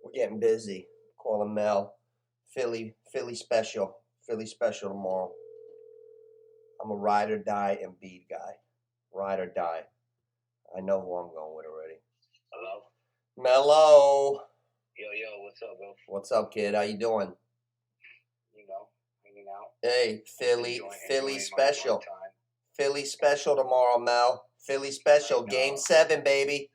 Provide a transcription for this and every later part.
We're getting busy. Calling Mel. Philly special. Philly special tomorrow. I'm a ride or die Embiid guy. Ride or die. I know who I'm going with already. Hello? Mello. Yo, what's up, bro? What's up, kid? How you doing? Hanging out. Hey, Philly Enjoying special. time. Philly special tomorrow, Mel. Philly special. Game 7, baby.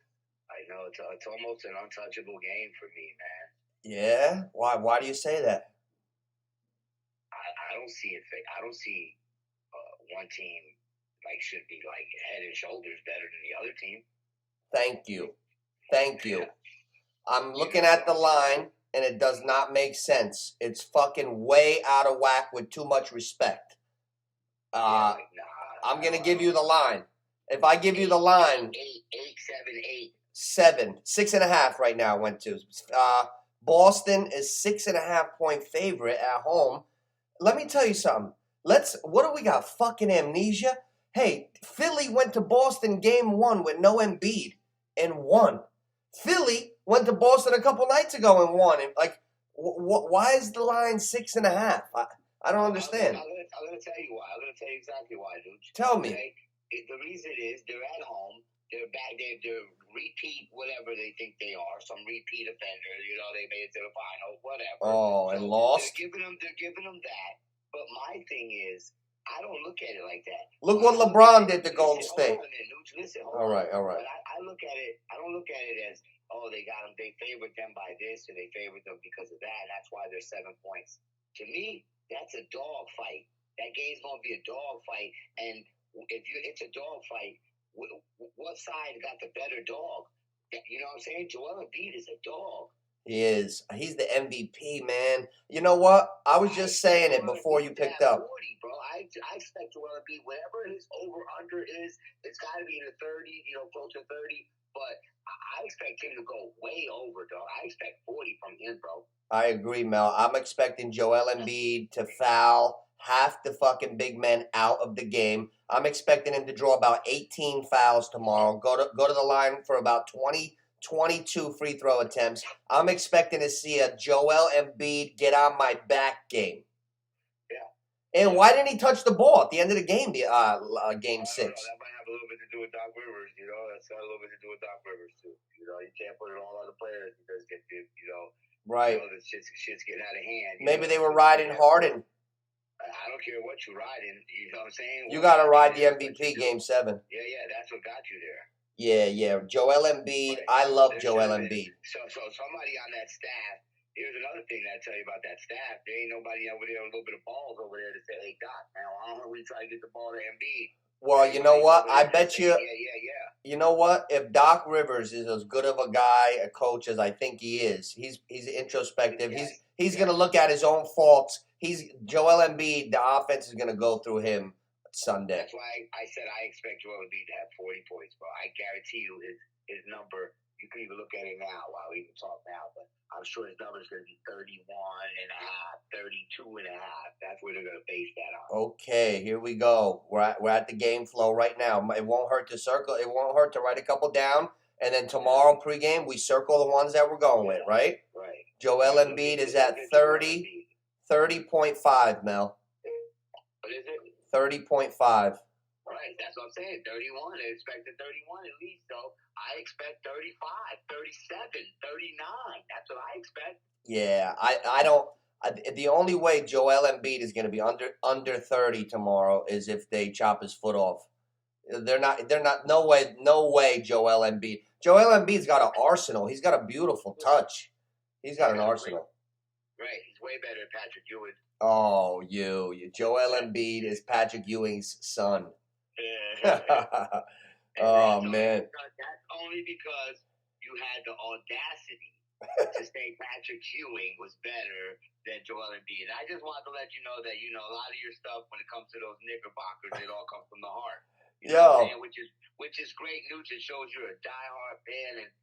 I know, it's almost an untouchable game for me, man. Yeah? Why do you say that? I don't see it. I don't see one team should be head and shoulders better than the other team. Thank you. I'm looking at the line, and it does not make sense. It's fucking way out of whack with too much respect. I'm going to give you the line. If I give you the line... 8, 7, 6.5 right now went to. Boston is 6.5 point favorite at home. Let me tell you something. What do we got? Fucking amnesia? Hey, Philly went to Boston game 1 with no Embiid and won. Philly went to Boston a couple nights ago and won. And why is the line 6.5? I don't understand. I'm going to tell you why. I'm going to tell you exactly why, dude. Tell me. Okay? The reason is they're at home. They're back. They're repeat whatever they think they are. Some repeat offender. They made it to the final. Whatever. Oh, and lost. They're giving them that. But my thing is, I don't look at it like that. Look what LeBron did to Golden State. Hold on, Nooch. Listen, all right. But I look at it. I don't look at it as, they got them. They favored them by this, or they favored them because of that. And that's why they're 7 points. To me, that's a dog fight. That game's gonna be a dog fight, and it's a dog fight. What side got the better dog? You know what I'm saying? Joel Embiid is a dog. He is. He's the MVP, man. You know what? I was just saying it before you picked up. 40, bro. I expect Joel Embiid, whatever his over-under is, it's got to be in the 30, close to 30. But I expect him to go way over, dog. I expect 40 from him, bro. I agree, Mel. I'm expecting Joel Embiid to foul half the fucking big men out of the game. I'm expecting him to draw about 18 fouls tomorrow. Go to the line for about 22 free throw attempts. I'm expecting to see a Joel Embiid get on my back game. Yeah. And why didn't he touch the ball at the end of the game? Game 6. That might have a little bit to do with Doc Rivers. That's got a little bit to do with Doc Rivers too. You can't put it on other players because right. The shit's getting out of hand. Maybe they were riding Harden. I don't care what you're riding. You know what I'm saying? You got to ride the MVP game 7. Yeah, that's what got you there. Yeah. Joel Embiid. Right. I love Joel Embiid. So somebody on that staff, here's another thing that I tell you about that staff. There ain't nobody over there with a little bit of balls over there to say, hey, Doc, man, I don't know we try to get the ball to Embiid. Well, you know what? I bet you. Yeah. You know what? If Doc Rivers is as good of a guy, a coach as I think he is, he's introspective. He's going to look at his own faults. Joel Embiid. The offense is going to go through him Sunday. That's why I said I expect Joel Embiid to have 40 points, bro. I guarantee you his number. You can even look at it now while we can talk now, but I'm sure his number is going to be 31 and a half, 32 and a half. That's where they're going to base that on. Okay, here we go. We're at the game flow right now. It won't hurt to circle. It won't hurt to write a couple down, and then tomorrow pregame we circle the ones that we're going with, right? Right. Joel Embiid is at 30.5, Mel. What is it? 30.5. Right, that's what I'm saying. 31. I expected 31 at least, though. I expect 35, 37, 39. That's what I expect. Yeah, I don't. The only way Joel Embiid is going to be under 30 tomorrow is if they chop his foot off. They're not. No way. Joel Embiid. Joel Embiid's got an arsenal. He's got a beautiful touch. He's got an arsenal. Right, he's way better than Patrick Ewing. Oh, you. Joel Embiid is Patrick Ewing's son. Oh, man. That's only because you had the audacity to say Patrick Ewing was better than Joel Embiid. And I just wanted to let you know that, a lot of your stuff when it comes to those Knickerbockers, it all comes from the heart. Which is great news. It shows you're a diehard fan and,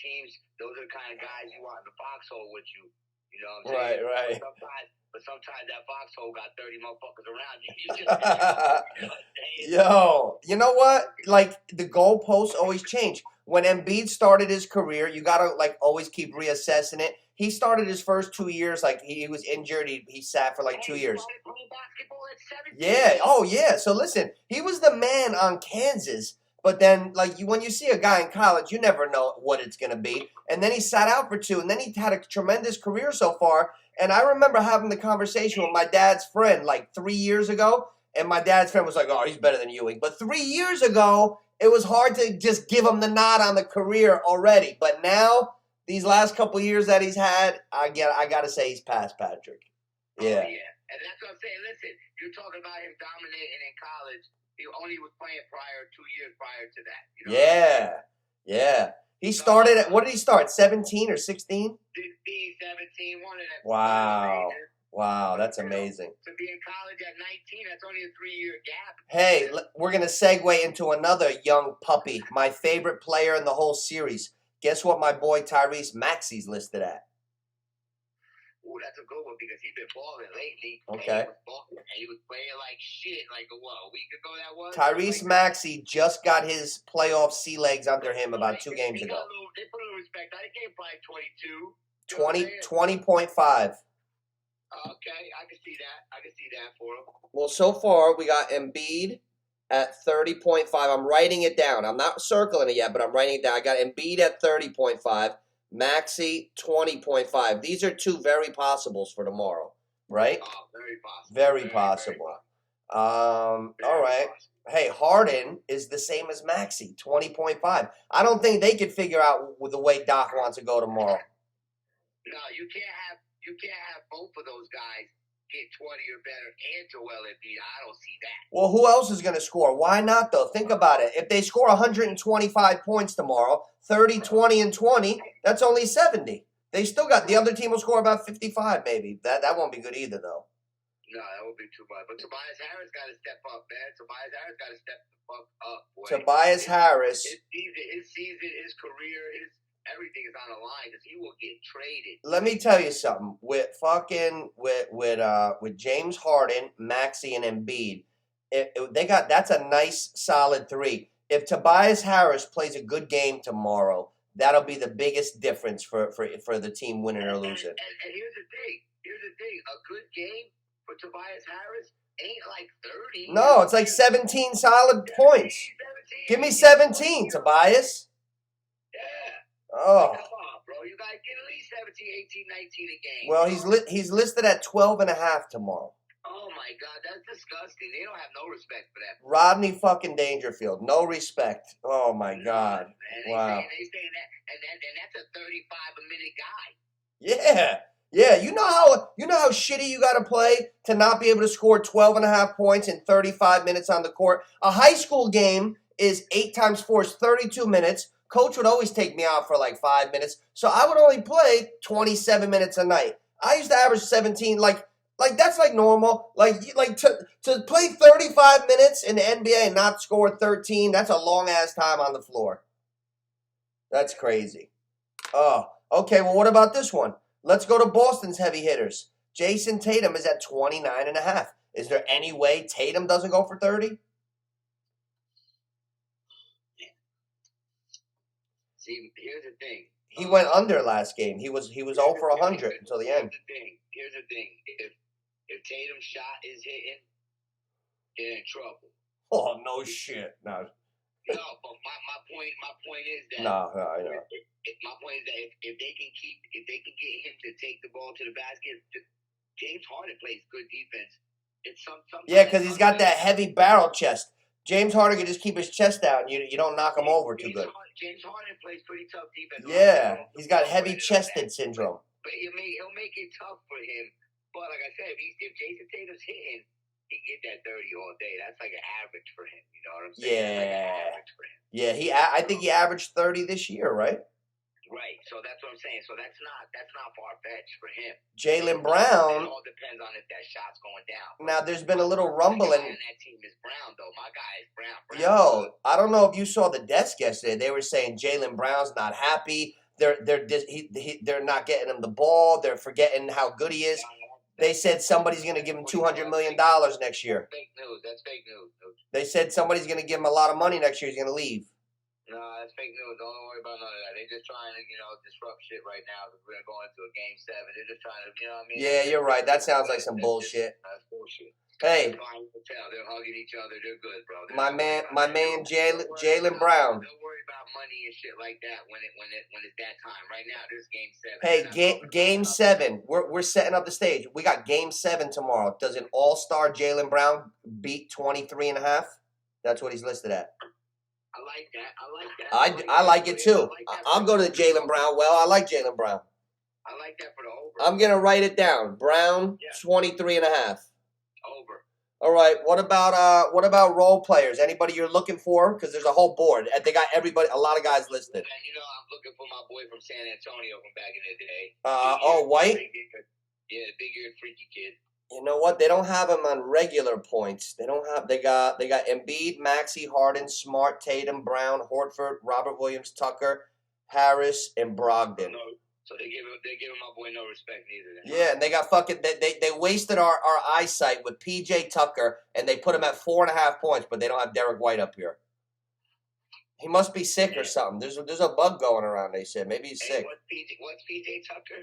teams, those are the kind of guys you want in the foxhole with you. You know what I'm saying? Right. But sometimes that foxhole got 30 motherfuckers around you. You just, Yo, you know what? Like, the goalposts always change. when Embiid started his career, you gotta like always keep reassessing it. He started his first 2 years like he was injured. He sat for like 2 years. He started playing basketball at 17. Yeah. Oh yeah. So listen, he was the man on Kansas. But then, like when you see a guy in college, you never know what it's gonna be. And then he sat out for 2, and then he had a tremendous career so far. And I remember having the conversation with my dad's friend like 3 years ago, and my dad's friend was like, "Oh, he's better than Ewing." But 3 years ago, it was hard to just give him the nod on the career already. But now, these last couple years that he's had, I gotta say he's past Patrick. Yeah. Oh, yeah. And that's what I'm saying. Listen, you're talking about him dominating in college. He only was playing 2 years prior to that. You know Yeah. He started at, what did he start, 17 or 16? 16, 17, one of them. Wow, that's amazing. To be in college at 19, that's only a 3-year gap. Hey, we're going to segue into another young puppy, my favorite player in the whole series. Guess what my boy Tyrese Maxey's listed at? Ooh, that's a good one because he's been balling lately. Okay. And he was playing like shit like a week ago that was? Tyrese Maxey just got his playoff sea legs under him about 2 games ago. They put a little respect. I gave probably 20.5. Okay, I can see that for him. Well, so far we got Embiid at 30.5. I'm writing it down. I'm not circling it yet, but I'm writing it down. I got Embiid at 30.5. Maxey 20.5. These are 2 very possibles for tomorrow, right? Oh, very possible. Very possible. All right. Hey, Harden is the same as Maxey, 20.5. I don't think they could figure out the way Doc wants to go tomorrow. No, you can't have both of those guys get 20 or better and Joel Embiid. I don't see that. Well, who else is going to score? Why not, though? Think about it. If they score 125 points tomorrow, 30, 20, and 20, that's only 70. They still got, the other team will score about 55 maybe. That won't be good either, though. No, that would be too much. But Tobias Harris got to step up, man. Tobias Harris got to step the fuck up, boy. Tobias Harris. His season, his career, everything is on the line because he will get traded. Let me tell you something. With James Harden, Maxey, and Embiid, that's a nice solid 3. If Tobias Harris plays a good game tomorrow, that'll be the biggest difference for the team winning or losing. And here's the thing. A good game for Tobias Harris ain't like 30. No, it's like 17 solid points. 17. Give me 17, Tobias. Yeah. Oh. Come on, bro. You got to get at least 17, 18, 19 a game. Well, he's listed at 12.5 tomorrow. Oh, my God. That's disgusting. They don't have no respect for that. Rodney fucking Dangerfield. No respect. Oh, my God. Man, Wow. They saying that, and that's a 35-a-minute guy. Yeah. Yeah, you know how shitty you got to play to not be able to score 12.5 points in 35 minutes on the court. A high school game is 8 times 4 is 32 minutes. Coach would always take me out for like 5 minutes, so I would only play 27 minutes a night. I used to average 17, like that's like normal. Like to play 35 minutes in the NBA and not score 13, that's a long ass time on the floor. That's crazy. Oh, okay. Well, what about this one? Let's go to Boston's heavy hitters. Jason Tatum is at 29.5. Is there any way Tatum doesn't go for 30? See, here's the thing. He went under last game. He was 0 for 100 until the end. Here's the thing. If Tatum's shot is hitting, they're in trouble. Oh, no shit. No. No, but my point is that No, I know. My point is that if they can get him to take the ball to the basket, James Harden plays good defense. It's yeah, because he's got that heavy barrel chest. James Harden can just keep his chest out, and you don't knock him over too good. James Harden plays pretty tough defense. Yeah, he's got heavy chested syndrome. But he'll make it tough for him. But like I said, if Jason Tatum's hitting, he get that 30 all day. That's like an average for him. You know what I'm saying? Yeah. Like an average for him. Yeah, I think he averaged 30 this year, right? Right. So that's what I'm saying. So that's not far fetched for him. Jaylen Brown. It all depends on if that shot's going down. Now there's been a little rumbling. And that team is Brown though. My guy is Brown. Yo, I don't know if you saw the desk yesterday. They were saying Jaylen Brown's not happy. They're not getting him the ball. They're forgetting how good he is. They said somebody's going to give him $200 million next year. Fake news. That's fake news. They said somebody's going to give him a lot of money next year. He's going to leave. No, that's fake news. Don't worry about none of that. They're just trying to, disrupt shit right now because we're going to a game 7. They're just trying to, you know what I mean? Yeah, you're right. That sounds like some bullshit. That's bullshit. Hey, they're hugging each other. They're good, bro. my man, Jaylen Brown. Don't worry about money and shit like that when it's that time. Right now, this game 7. Hey, game 7. We're setting up the stage. We got game 7 tomorrow. Does an all-star Jaylen Brown beat 23.5? That's what he's listed at. I like that. I like it too. I'm going to Jaylen Brown. Well, I like Jaylen Brown. I like that for the over. I'm gonna write it down. Brown 23.5. Over. All right. What about role players? Anybody you're looking for? Because there's a whole board. They got everybody. A lot of guys listed. And I'm looking for my boy from San Antonio from back in the day. White. Yeah, big-eared freaky kid. You know what? They don't have him on regular points. They got Embiid, Maxey, Harden, Smart, Tatum, Brown, Horford, Robert Williams, Tucker, Harris, and Brogdon. So they give my boy no respect neither. Yeah, and they got fucking they wasted our eyesight with PJ Tucker, and they put him at 4.5 points, but they don't have Derek White up here. He must be sick or something. There's a bug going around. They said maybe he's sick. What's PJ Tucker?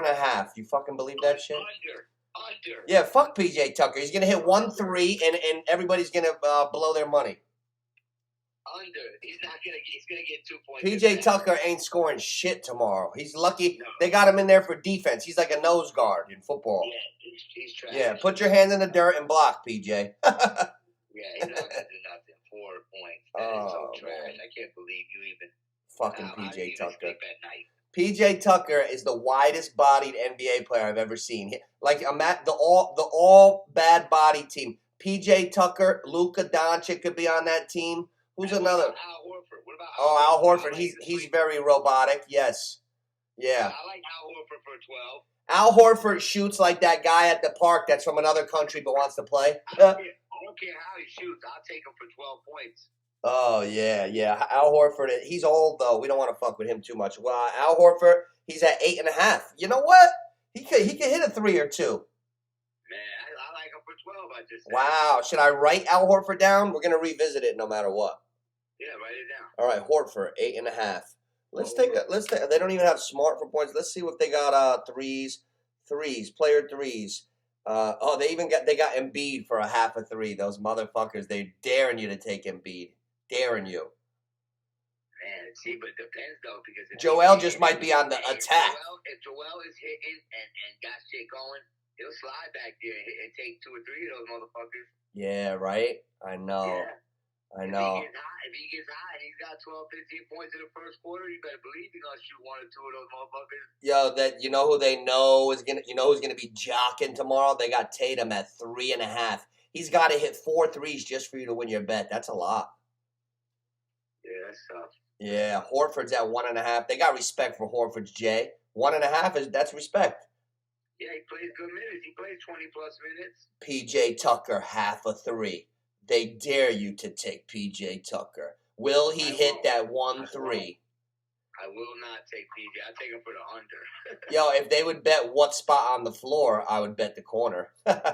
4.5. You fucking believe that shit? Under. Yeah, fuck PJ Tucker. He's gonna hit 1 3, and everybody's gonna blow their money. Under. He's gonna get 2 points. PJ Tucker ain't scoring shit tomorrow. He's lucky they got him in there for defense. He's like a nose guard in football. Yeah, he's trash. Yeah, put your hand in the dirt and block, PJ. Yeah, he's not gonna do nothing. 4 points. That is so trash. Man. I can't believe you even. Fucking PJ Tucker. Sleep at night. PJ Tucker is the widest-bodied NBA player I've ever seen. Like I'm at the all bad body team. PJ Tucker, Luka Doncic could be on that team. Who's another? Al Horford. What about Al Horford? He's very robotic. Yes. Yeah. I like Al Horford for 12. Al Horford shoots like that guy at the park that's from another country but wants to play. I don't care how he shoots. I'll take him for 12 points. Oh, yeah. Al Horford, he's old, though. We don't want to fuck with him too much. Well, Al Horford, he's at 8.5. You know what? He could hit a 3 or 2. Man, I like him for 12, I just said. Wow. Should I write Al Horford down? We're going to revisit it no matter what. Yeah, write it down. All right, Horford, 8.5. Let's take. They don't even have Smart for points. Let's see if they got threes, player threes. They got Embiid for a half a 3. Those motherfuckers, they daring you to take Embiid. Daring you. Man, see, but it depends though because Joel just might be on the attack. If Joel is hitting and got shit going, he'll slide back there and take 2 or 3 of those motherfuckers. Yeah, right. I know. Yeah. I know. If he gets hot and he's got 12, 15 points in the first quarter, you better believe he's gonna shoot 1 or 2 of those motherfuckers. Yo, that you know who they know is gonna who's gonna be jocking tomorrow? They got Tatum at 3.5. He's got to hit 4 threes just for you to win your bet. That's a lot. Yeah, that's tough. Yeah, Horford's at 1.5. They got respect for Horford's Jay. 1.5 that's respect. Yeah, he plays good minutes. He plays 20 plus minutes. PJ Tucker, half a 3. They dare you to take PJ Tucker. Will he hit that 1 3? I will not take PJ. I'll take him for the under. Yo, if they would bet what spot on the floor, I would bet the corner. Yeah.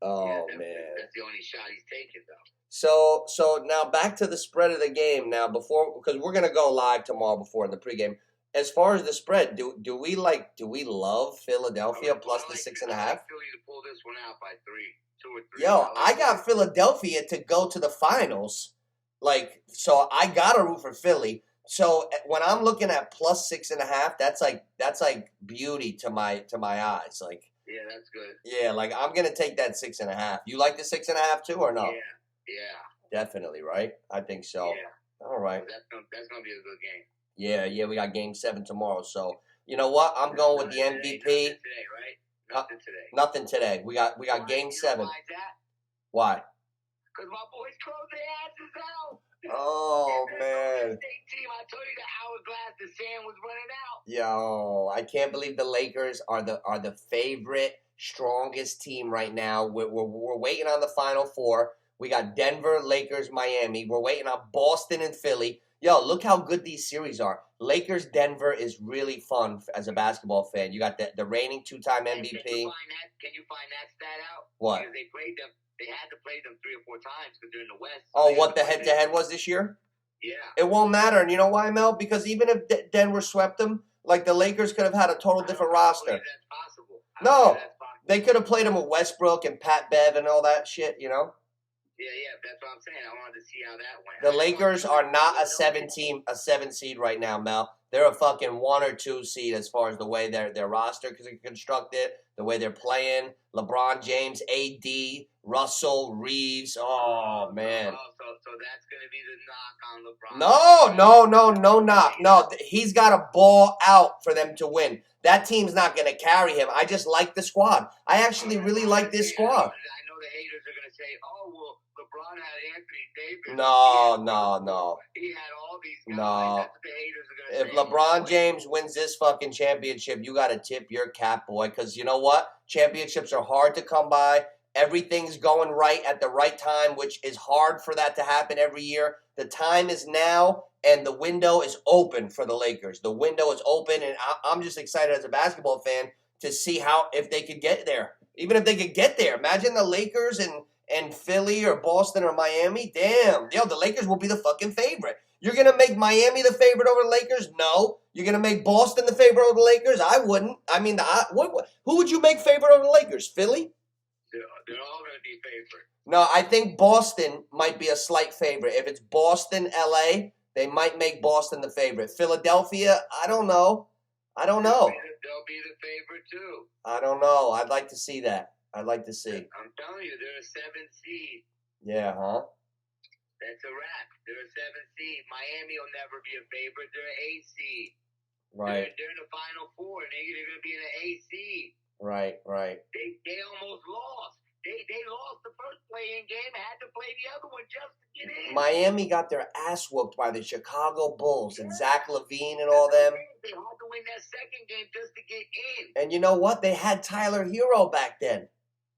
Oh, yeah, man. That's the only shot he's taking, though. So now back to the spread of the game now because we're gonna go live tomorrow before in the pregame. As far as the spread, do we love Philadelphia plus the 6.5? I like Philly to pull this one out by 2 or 3. Yo, I got Philadelphia to go to the finals. So I gotta root for Philly. So when I'm looking at plus 6.5, that's like beauty to my eyes. Like, yeah, that's good. Yeah, like I'm gonna take that 6.5. You like the 6.5 too, or no? Yeah. Definitely, right? I think so. Yeah. All right. That's gonna be a good game. Yeah. We got game 7 tomorrow. So you know what? I'm going with the MVP. Nothing today, right? Nothing today. We got game 7. Why? Because my boys closed their asses out. Oh man. State team, I told you the hourglass, the sand was running out. Yo, I can't believe the Lakers are the favorite, strongest team right now. We're waiting on the Final Four. We got Denver, Lakers, Miami. We're waiting on Boston and Philly. Yo, look how good these series are. Lakers, Denver is really fun as a basketball fan. You got the reigning 2-time MVP. Can you find that stat out? What? Because they had to play them 3 or 4 times because they're in the West. Oh, what the head-to-head was this year? Yeah. It won't matter. And you know why, Mel? Because even if Denver swept them, like the Lakers could have had a total different roster. That's possible. No, they could have played him with Westbrook and Pat Bev and all that shit, you know? Yeah, that's what I'm saying. I wanted to see how that went. The Lakers are not a 7 seed right now, Mel. They're a fucking 1 or 2 seed as far as the way their roster is constructed, the way they're playing. LeBron James, AD, Russell, Reeves. Oh, man. So that's going to be the knock on LeBron. No knock. No, he's got to ball out for them to win. That team's not going to carry him. I just like the squad. I actually really like this squad. I know the haters are going to say, oh, well, LeBron had Anthony Davis. No. He had all these guys. No. That's what the haters are going to If say. LeBron James wins this fucking championship, you got to tip your cap, boy. Because you know what? Championships are hard to come by. Everything's going right at the right time, which is hard for that to happen every year. The time is now, and the window is open for the Lakers. The window is open, and I'm just excited as a basketball fan to see if they could get there. Even if they could get there. Imagine the Lakers and Philly or Boston or Miami. Damn. The Lakers will be the fucking favorite. You're going to make Miami the favorite over the Lakers? No. You're going to make Boston the favorite over the Lakers? I wouldn't. I mean, who would you make favorite over the Lakers? Philly? They're all going to be favorite. No, I think Boston might be a slight favorite. If it's Boston, LA, they might make Boston the favorite. Philadelphia, I don't know. They'll be the favorite, too. I don't know. I'd like to see that. I'd like to see. I'm telling you, they're a 7 seed. Yeah, huh? That's a wrap. They're a 7 seed. Miami will never be a favorite. They're an 8 seed. Right. They're in the Final Four. They're going to be in an 8 seed. Right. They almost lost. They lost the first play-in game, had to play the other one just to get in. Miami got their ass whooped by the Chicago Bulls and Zach LaVine and all them. They had to win that second game just to get in. And you know what? They had Tyler Hero back then.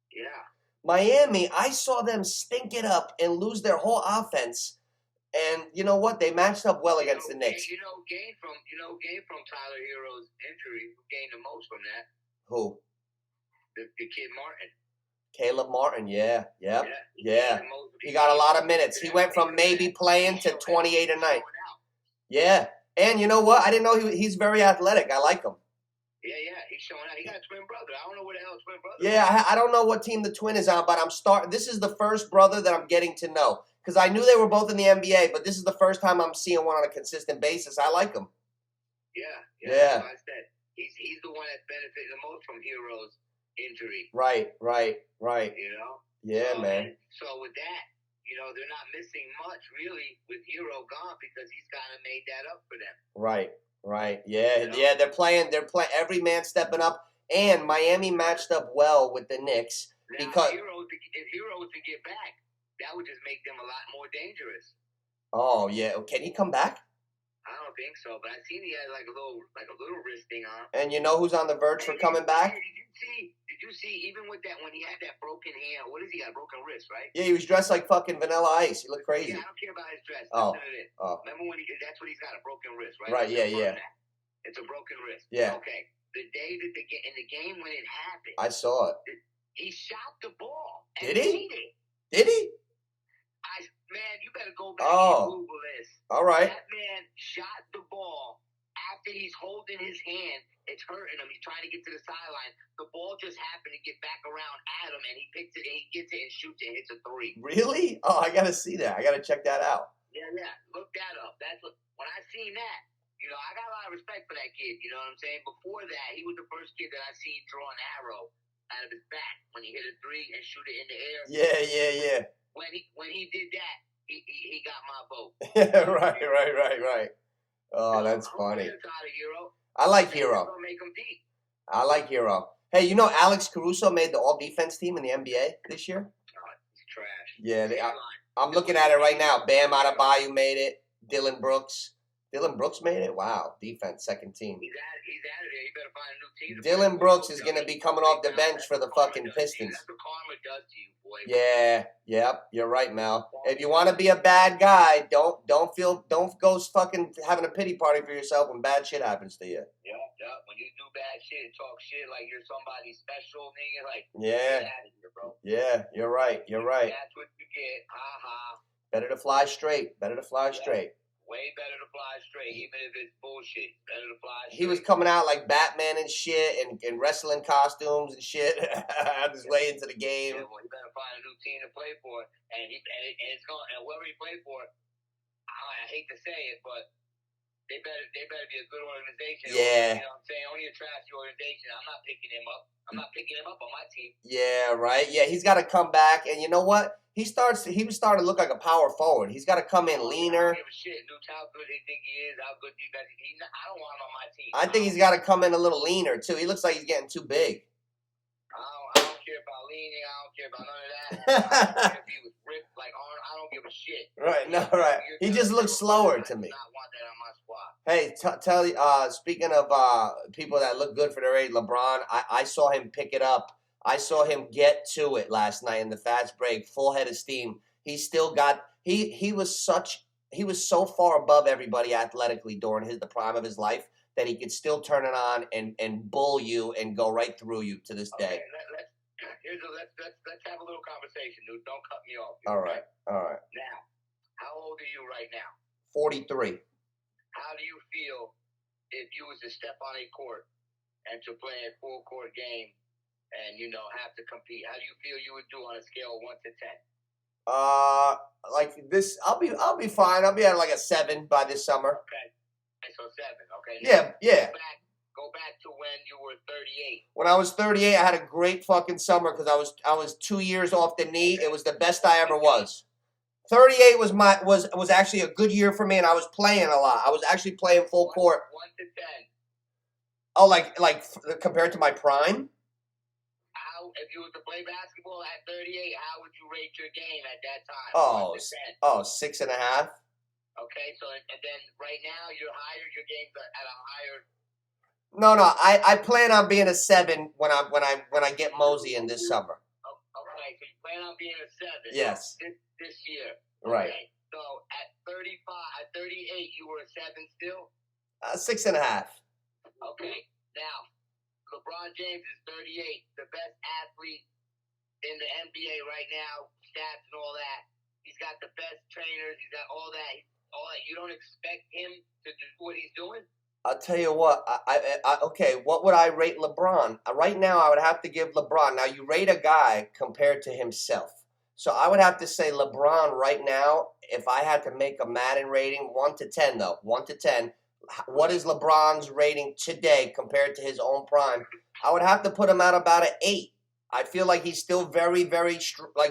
Yeah. Miami, I saw them stink it up and lose their whole offense. And you know what? They matched up well against the Knicks. Gain from Tyler Hero's injury. Who gained the most from that? Who? The kid Martin. Caleb Martin, yeah. He got a lot of minutes. He went from maybe playing to 28 a night. Yeah. And you know what? I didn't know he's very athletic. I like him. Yeah, he's showing out. He got a twin brother. I don't know where the hell his twin brother is. Yeah, I don't know what team the twin is on, but this is the first brother that I'm getting to know. Because I knew they were both in the NBA, but this is the first time I'm seeing one on a consistent basis. I like him. Yeah. Like I said, he's the one that's benefited the most from Hero's injury. Right. Yeah, man. So with that, they're not missing much really with Hero gone because he's kind of made that up for them. Right. Yeah, they're playing every man stepping up, and Miami matched up well with the Knicks because if Hero was to get back, that would just make them a lot more dangerous. Oh yeah, can he come back? I don't think so, but I seen he had like a little wrist thing on. And you know who's on the verge for coming back? Did you see even with that when he had that broken hand? What is he got? A broken wrist, right? Yeah, he was dressed like fucking Vanilla Ice. He looked crazy. Yeah, I don't care about his dress. Oh. Listen to this. Remember when that's what he's got, a broken wrist, right? Right. Yeah. It's a broken wrist. Yeah. Okay. The day that in the game when it happened, I saw it. He shot the ball. Did he? Did he? Man, you better go back and Google this. All right. That man shot the ball after he's holding his hand. It's hurting him. He's trying to get to the sideline. The ball just happened to get back around at him, and he picks it, and he gets it and shoots it and hits a 3. Really? Oh, I got to see that. I got to check that out. Yeah. Look that up. When I seen that, I got a lot of respect for that kid. You know what I'm saying? Before that, he was the first kid that I seen draw an arrow out of his back when he hit a 3 and shoot it in the air. Yeah. When he did that, he got my vote. Right. Oh, that's funny. Hero. I like Hero. Make him deep. I like Hero. Hey, Alex Caruso made the all-defense team in the NBA this year? Oh, it's trash. Yeah, I'm looking at it right now. Bam Adebayo made it. Dylan Brooks made it? Wow. Defense, second team. He's out of there. You better find a new team. Dylan Brooks is going to be coming off the bench for the fucking Pistons. That's what karma does to you, boy. Yeah. You're right, Mel. If you want to be a bad guy, don't go fucking having a pity party for yourself when bad shit happens to you. Yeah. When you do bad shit and talk shit like you're somebody special, nigga, like, yeah. Get out of here, bro. Yeah, you're right. That's what you get. Ha. Better to fly straight. Way better to fly straight, even if it's bullshit. Better to fly straight. He was coming out like Batman and shit, and wrestling costumes and shit on his way into the game. Yeah, well, he better find a new team to play for, and it's going. And whoever he played for, I hate to say it, but they better be a good organization. Yeah. You know what I'm saying? Only a trashy organization. I'm not picking him up. I'm not picking him up on my team. Yeah, right. Yeah, he's got to come back, and you know what? He was starting to look like a power forward. He's got to come in leaner. I don't give a shit. Nooch, how good they think he is, how good defense. I don't want him on my team. I think he's got to come in a little leaner too. He looks like he's getting too big. I don't care about leaning. I don't care about none of that. I don't care if he was ripped like Arnold. I don't give a shit. Right, no, right. He just looks slower to me. I do not want that on my squad. Hey, speaking of people that look good for their age, LeBron, I saw him pick it up. I saw him get to it last night in the fast break, full head of steam. He still got he was so far above everybody athletically during the prime of his life that he could still turn it on and bull you and go right through you to this day. Let's have a little conversation, dude. Don't cut me off. All right. Now, how old are you right now? 43. How do you feel if you was to step on a court and to play a full court game and have to compete? How do you feel you would do on a scale of 1 to 10? Like this, I'll be fine. I'll be at like a 7 by this summer. Okay, so 7. Okay. Yeah. Go back to when you were 38. When I was 38, I had a great fucking summer because I was 2 years off the knee. It was the best I ever was. 38 was actually a good year for me, and I was playing a lot. I was actually playing full court. 1 to 10. Oh, like compared to my prime? If you were to play basketball at 38, how would you rate your game at that time? Oh, 1 to 10. 6.5. Okay, so and then right now your game's at a higher. No, I plan on being a 7 when I get Mosey in this summer. Okay, so you plan on being a 7. Yes. This year. Right. Okay, so at 38, you were a 7 still. 6.5. Okay, now LeBron James is 38, the best athlete in the NBA right now, stats and all that. He's got the best trainers. He's got all that. You don't expect him to do what he's doing? I'll tell you what. Okay, what would I rate LeBron? Right now, I would have to give LeBron. Now, you rate a guy compared to himself. So I would have to say LeBron right now, if I had to make a Madden rating, 1 to 10, though. 1 to 10. What is LeBron's rating today compared to his own prime? I would have to put him at about an 8. I feel like he's still very, very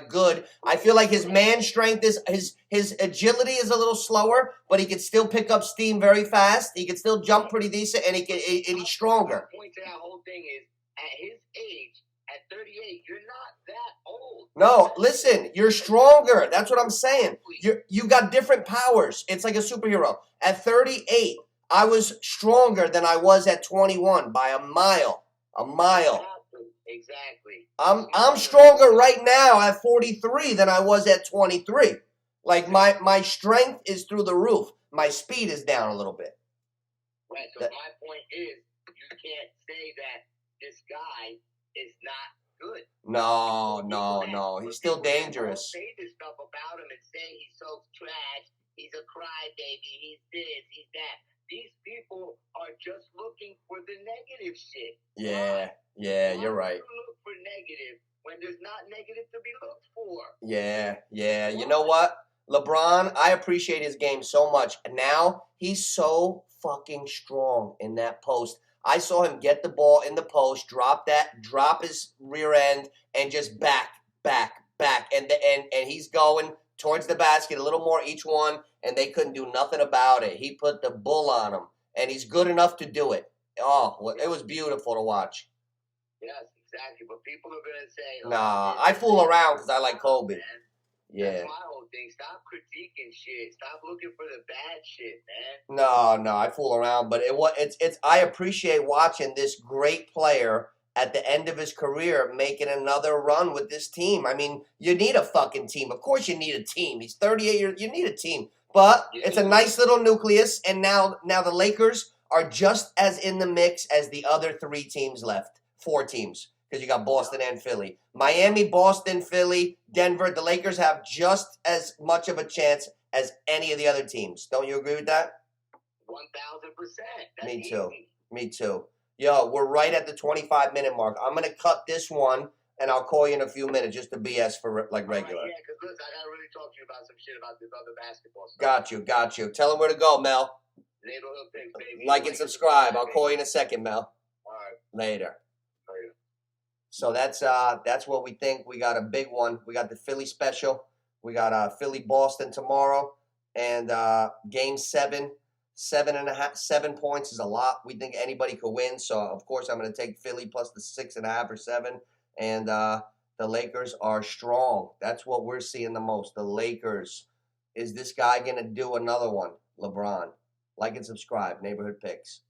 good. I feel like his man strength is his agility is a little slower, but he can still pick up steam very fast. He can still jump pretty decent, and he's stronger. My point to that whole thing is, at his age, at 38, you're not that old. No, listen, you're stronger. That's what I'm saying. You got different powers. It's like a superhero. At 38, I was stronger than I was at 21 by a mile. Exactly. I'm stronger right now at 43 than I was at 23. Like my strength is through the roof. My speed is down a little bit. Right. So my point is, you can't say that this guy is not good. No. He's still dangerous. Say this stuff about him and say he's so trash. He's a crybaby. He's this. He's that. These people are just looking for the negative shit. Yeah, you're right. Why look for negative when there's not negative to be looked for? Yeah. You know what? LeBron, I appreciate his game so much. Now, he's so fucking strong in that post. I saw him get the ball in the post, drop his rear end, and just back. And he's going towards the basket a little more each one, and they couldn't do nothing about it. He put the bull on him, and he's good enough to do it. Oh, it was beautiful to watch. Yes, exactly. But people are going to say... Nah, I fool around because I like Kobe. Man. Yeah. That's my whole thing. Stop critiquing shit. Stop looking for the bad shit, man. No, I fool around. But I appreciate watching this great player at the end of his career making another run with this team. I mean, you need a fucking team. Of course you need a team. He's 38 years. You need a team. But it's a nice little nucleus, and now the Lakers are just as in the mix as the other 3 teams left. 4 teams, because you got Boston and Philly. Miami, Boston, Philly, Denver. The Lakers have just as much of a chance as any of the other teams. Don't you agree with that? 1,000%. Me too. Me too. Yo, we're right at the 25-minute mark. I'm gonna cut this one, and I'll call you in a few minutes just to BS for like regular. Yeah, because listen, I gotta really talk to you about some shit about this other basketball stuff. Got you. Tell them where to go, Mel. Neighborhood Picks, baby. Like and subscribe. I'll call you in a second, Mel. All right. Later. Later. So that's what we think. We got a big one. We got the Philly special. We got Philly Boston tomorrow, and Game 7, 7 points is a lot. We think anybody could win. So of course I'm going to take Philly plus the 6.5 or 7, and the Lakers are strong. That's what we're seeing the most. The Lakers. Is this guy going to do another one? LeBron. Like and subscribe. Neighborhood Picks.